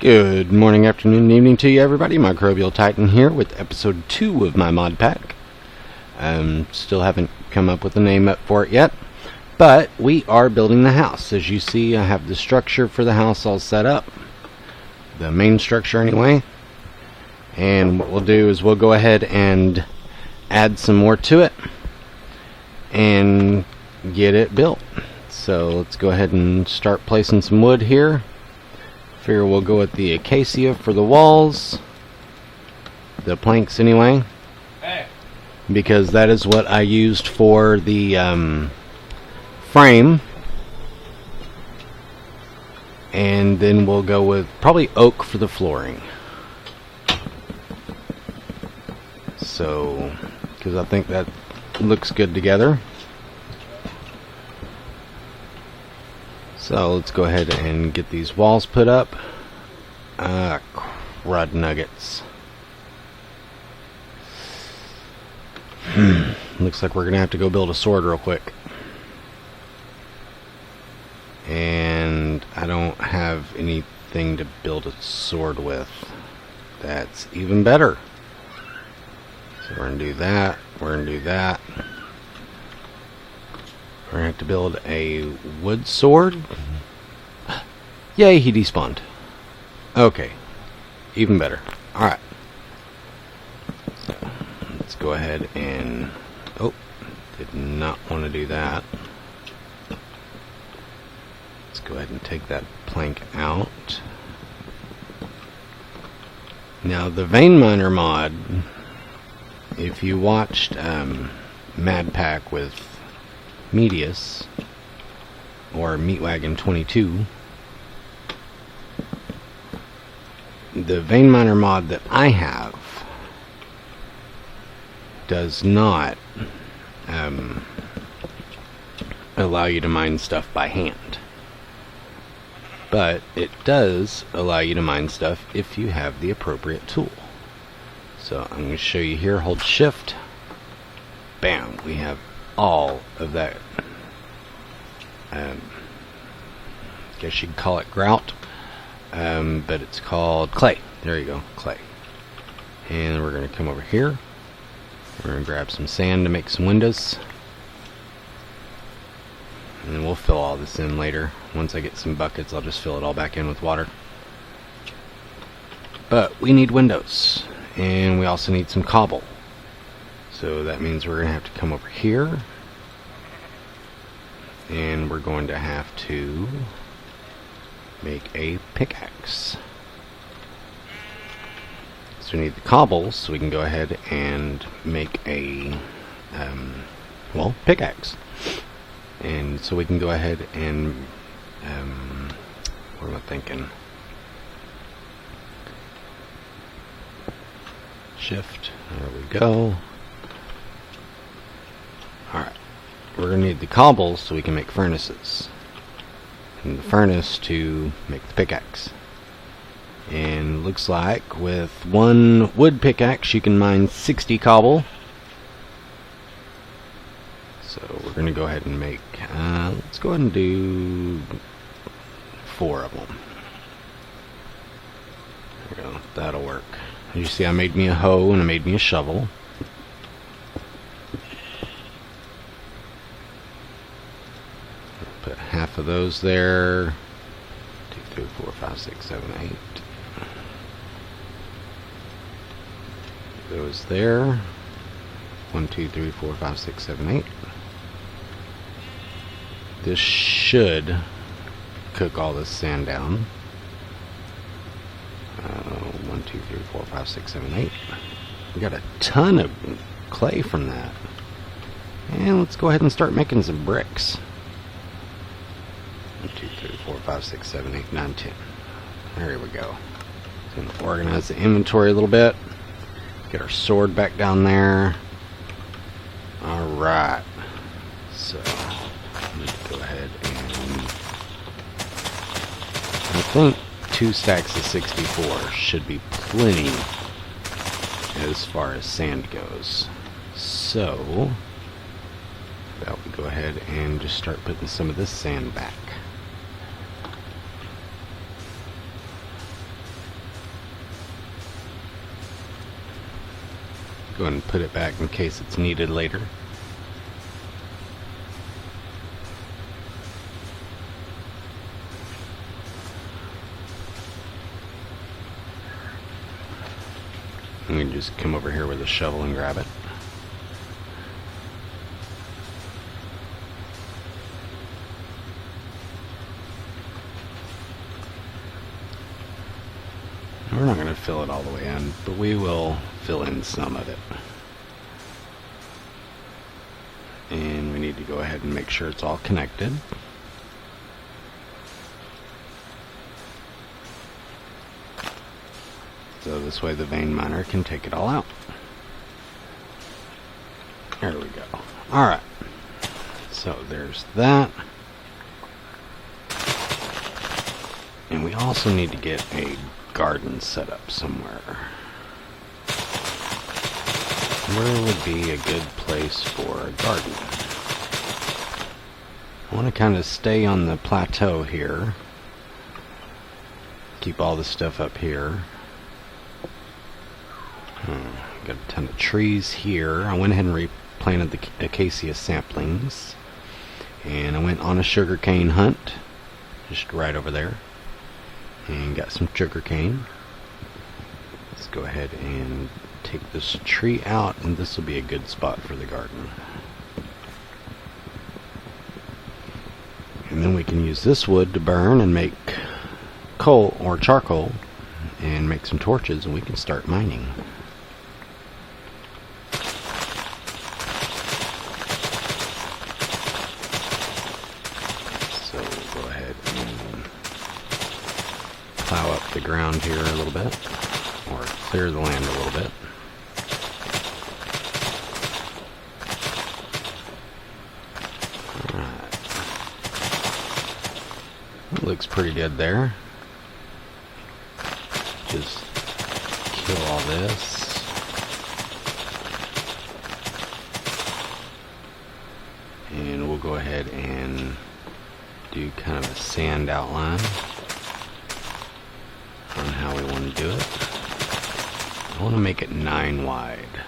Good morning, afternoon, and evening to you, everybody. MicrobialTitan here with episode 2 of my mod pack. Still haven't come up with a name up for it yet, but we are building the house. As you see, I have the structure for the house all set up. The main structure, anyway. And what we'll do is we'll go ahead and add some more to it and get it built. So let's go ahead and start placing some wood here. Figure we'll go with the acacia for the walls, the planks anyway, because that is what I used for the frame. And then we'll go with probably oak for the flooring. So, because I think that looks good together. So let's go ahead and get these walls put up. Crud nuggets. Looks like we're gonna have to go build a sword real quick. And I don't have anything to build a sword with. That's even better. So we're gonna do that. We're gonna do that. We're going to have to build a wood sword. Yay, he despawned. Okay. Even better. Alright. So, let's go ahead and... Oh, did not want to do that. Let's go ahead and take that plank out. Now, the Vein Miner mod, if you watched Mad Pack with Medius or Meatwagon 22, the Vein Miner mod that I have does not allow you to mine stuff by hand, but it does allow you to mine stuff if you have the appropriate tool. So I'm going to show you here. Hold shift, bam, we have all of that. Guess you could call it grout, but it's called clay. There you go, clay. And we're going to come over here. We're going to grab some sand to make some windows, and then we'll fill all this in later. Once I get some buckets, I'll just fill it all back in with water. But we need windows, and we also need some cobble. So that means we're going to have to come over here, and we're going to have to make a pickaxe. So we need the cobbles, so we can go ahead and make a, pickaxe. And so we can go ahead and, what am I thinking? Shift, there we go. Alright, we're going to need the cobbles so we can make furnaces, and the furnace to make the pickaxe. And looks like with one wood pickaxe you can mine 60 cobble. So we're going to go ahead and make, let's go ahead and do 4 of them. There we go, that'll work. As you see, I made me a hoe and I made me a shovel. Put half of those there. 2, 3, 4, 5, 6, 7, 8. Those there. 1, 2, 3, 4, 5, 6, 7, 8. This should cook all this sand down. 1, 2, 3, 4, 5, 6, 7, 8. We got a ton of clay from that. And let's go ahead and start making some bricks. 1, 2, 3, 4, 5, 6, 7, 8, 9, 10. There we go. Going to organize the inventory a little bit. Get our sword back down there. Alright. So, I need to go ahead and... I think 2 stacks of 64 should be plenty as far as sand goes. So, about we go ahead and just start putting some of this sand back. Go ahead and put it back in case it's needed later. And we can just come over here with a shovel and grab it. We're not going to fill it all the way in, but we will fill in some of it. And we need to go ahead and make sure it's all connected. So this way the vein miner can take it all out. There we go. Alright. So there's that. And we also need to get a garden set up somewhere. Where would be a good place for a garden? I want to kind of stay on the plateau here. Keep all the stuff up here. Got a ton of trees here. I went ahead and replanted the acacia saplings. And I went on a sugarcane hunt. Just right over there. And got some sugar cane. Let's go ahead and take this tree out, and this will be a good spot for the garden. And then we can use this wood to burn and make coal or charcoal and make some torches, and we can start mining. So we'll go ahead and plow up the ground here a little bit, or clear the land a little bit. Alright. That looks pretty good there. Just kill all this. And we'll go ahead and do kind of a sand outline on how we want to do it. I want to make it 9 wide.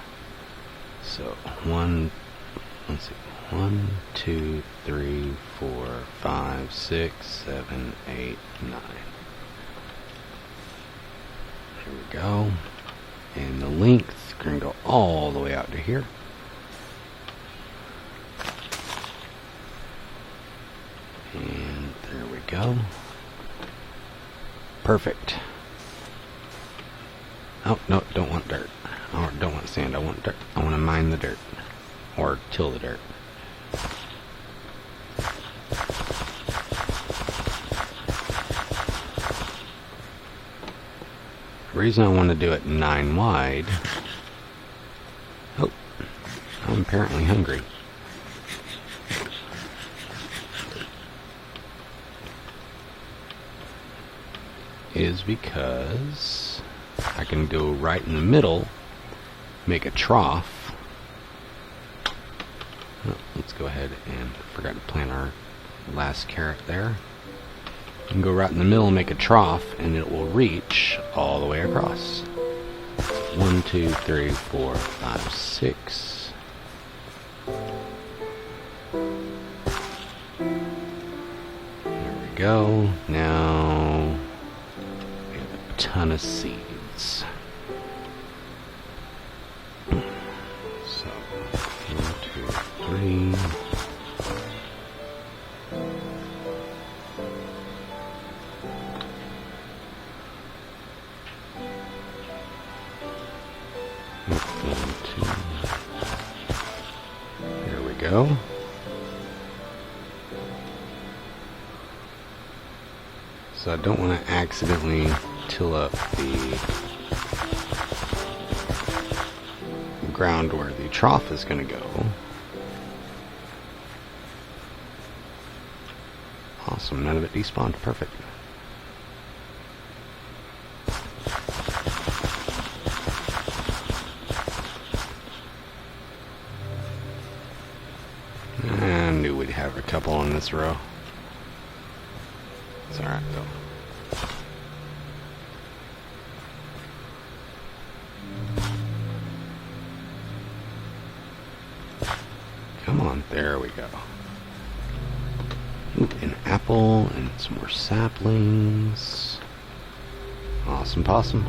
So let's see, 1, 2, 3, 4, 5, 6, 7, 8, 9. There we go. And the length can go all the way out to here. And there we go. Perfect. Oh, no, don't want dirt. Or don't want sand, I want dirt. I want to mine the dirt. Or till the dirt. The reason I want to do it 9 wide... Oh, I'm apparently hungry. Is because I can go right in the middle, make a trough. Oh, let's go ahead and forgot to plant our last carrot there. You can go right in the middle and make a trough, and it will reach all the way across. 1, 2, 3, 4, 5, 6. There we go. Now we have a ton of seeds. So 1, 2, 3. There we go. So I don't want to accidentally till up the ground where the trough is going to go. Awesome, none of it despawned. Perfect. I knew we'd have a couple on this row. It's alright though. Come on, there we go. Ooh, an apple and some more saplings. Awesome possum.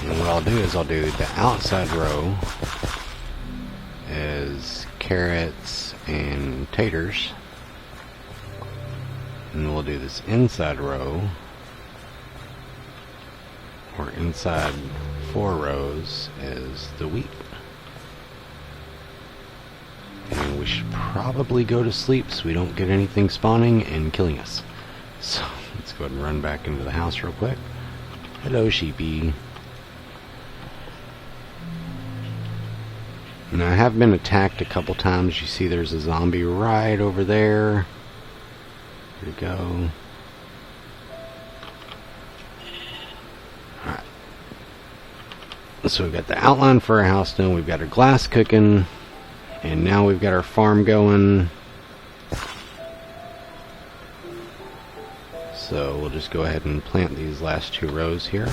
And what I'll do is I'll do the outside row as carrots and taters. And we'll do this inside row, or inside 4 rows, as the wheat. And we should probably go to sleep so we don't get anything spawning and killing us. So let's go ahead and run back into the house real quick. Hello, sheepy. Now, I have been attacked a couple times. You see there's a zombie right over there. Here we go. Alright. So we've got the outline for our house done. We've got our glass cooking. And now we've got our farm going. So we'll just go ahead and plant these last 2 rows here.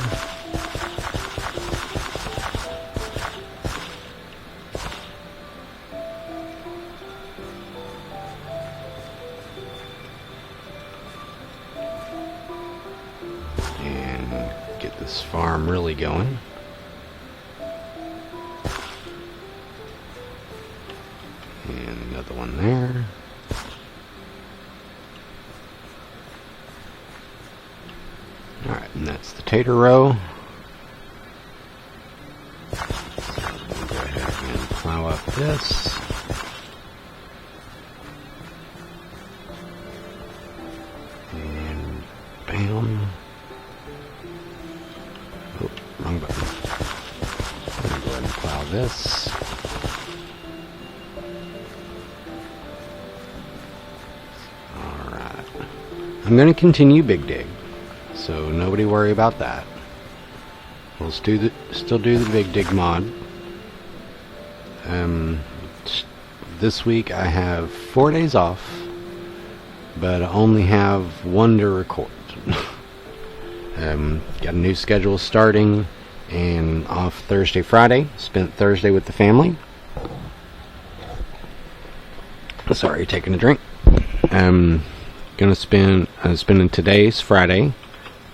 And get this farm really going. And another one there. Alright, and that's the tater row. So we'll go ahead and plow up this. And bam. Oh, wrong button. Go ahead and plow this. I'm going to continue Big Dig, so nobody worry about that. We'll still do the Big Dig mod. This week I have 4 days off, but I only have 1 to record. Got a new schedule starting, and off Thursday, Friday. Spent Thursday with the family. Sorry, taking a drink. Spending today's Friday.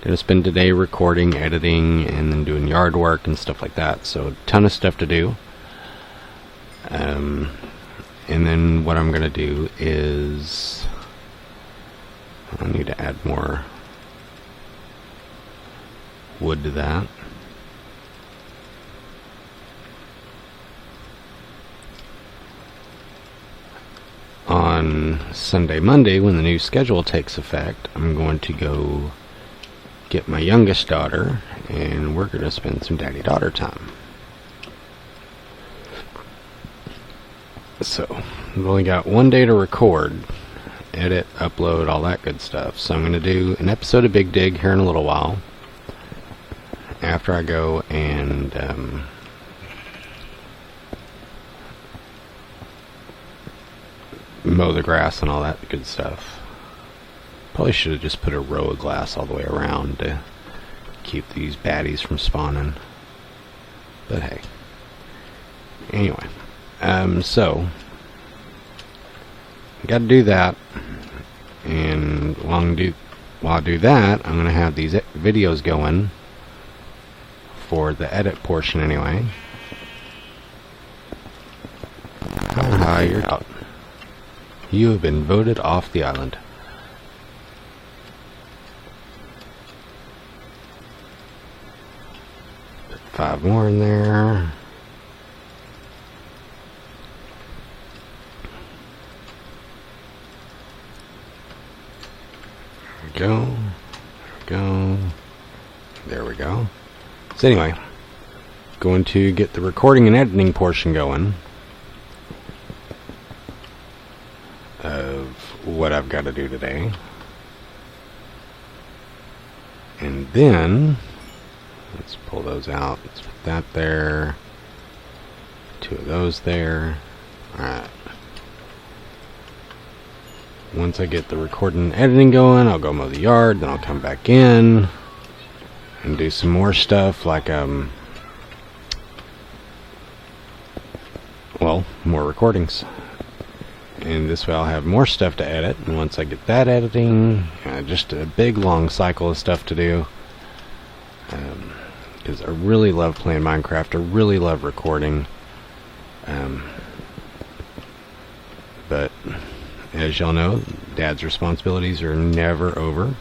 Gonna spend today recording, editing, and then doing yard work and stuff like that. So a ton of stuff to do. And then what I'm gonna do is I need to add more wood to that. On Sunday, Monday, when the new schedule takes effect, I'm going to go get my youngest daughter, and we're going to spend some daddy-daughter time. So, I've only got 1 day to record, edit, upload, all that good stuff. So I'm going to do an episode of Big Dig here in a little while, after I go and mow the grass and all that good stuff. Probably should have just put a row of glass all the way around to keep these baddies from spawning. But hey. Anyway. So gotta do that. And while I do that, I'm gonna have these videos going for the edit portion anyway. Hi, you're out. You have been voted off the island. Put 5 more in there. There we go. There we go. There we go. So anyway, going to get the recording and editing portion going of what I've got to do today. And then let's pull those out. Let's put that there. 2 of those there. Alright. Once I get the recording and editing going, I'll go mow the yard, then I'll come back in and do some more stuff like well, more recordings. And this way I'll have more stuff to edit, and once I get that editing, just a big long cycle of stuff to do. Because I really love playing Minecraft, I really love recording. But as y'all know, Dad's responsibilities are never over.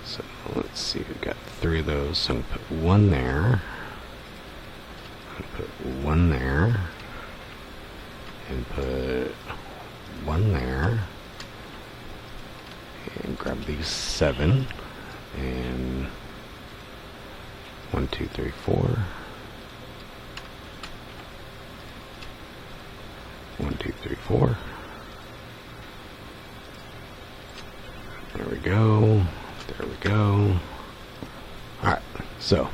So let's see, we've got 3 of those, so I'm going to put 1 there. Put 1 there. And put 1 there. And grab these 7. And 1, 2, 3, 4. 1, 2, 3, 4. There we go. There we go. Alright, so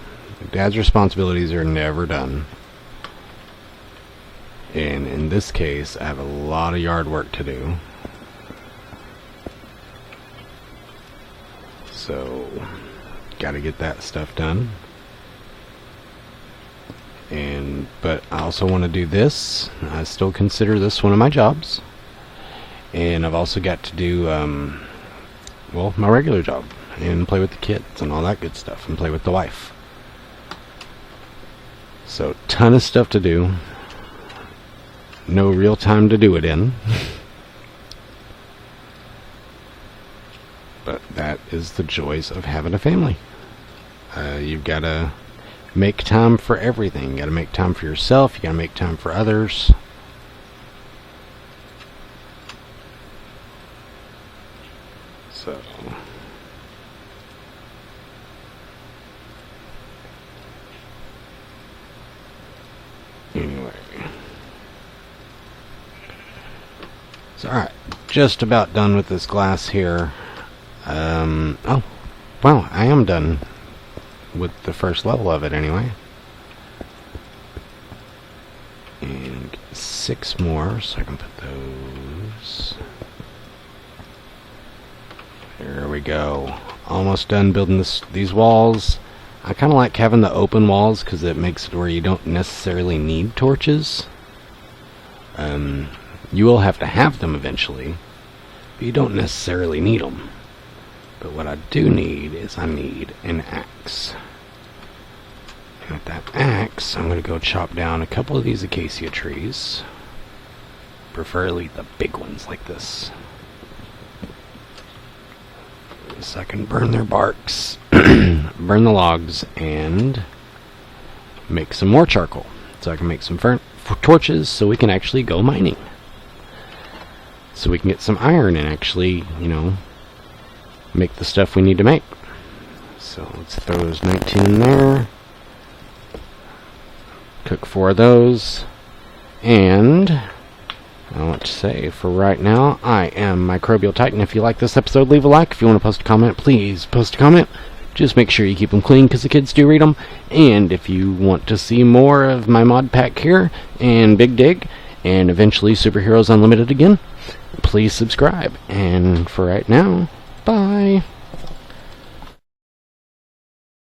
Dad's responsibilities are never done. And in this case, I have a lot of yard work to do. So, gotta get that stuff done. But I also want to do this. I still consider this one of my jobs. And I've also got to do, well, my regular job. And play with the kids and all that good stuff. And play with the wife. So, ton of stuff to do. No real time to do it in. But that is the joys of having a family. You've got to make time for everything. You got to make time for yourself. You got to make time for others. So anyway. So alright, just about done with this glass here. Oh, well, I am done with the first level of it anyway. And 6 more, so I can put those. There we go. Almost done building these walls. I kind of like having the open walls because it makes it where you don't necessarily need torches. You will have to have them eventually, but you don't necessarily need them. But what I do need is I need an axe. And with that axe, I'm going to go chop down a couple of these acacia trees. Preferably the big ones like this. So I can burn their barks, burn the logs, and make some more charcoal. So I can make some torches so we can actually go mining. So we can get some iron and actually, you know, make the stuff we need to make. So let's throw those 19 in there. Cook 4 of those. And I want to say, for right now, I am MicrobialTitan. If you like this episode, leave a like. If you want to post a comment, please post a comment. Just make sure you keep them clean because the kids do read them. And if you want to see more of my mod pack here, and Big Dig, and eventually Superheroes Unlimited again, please subscribe. And for right now, bye.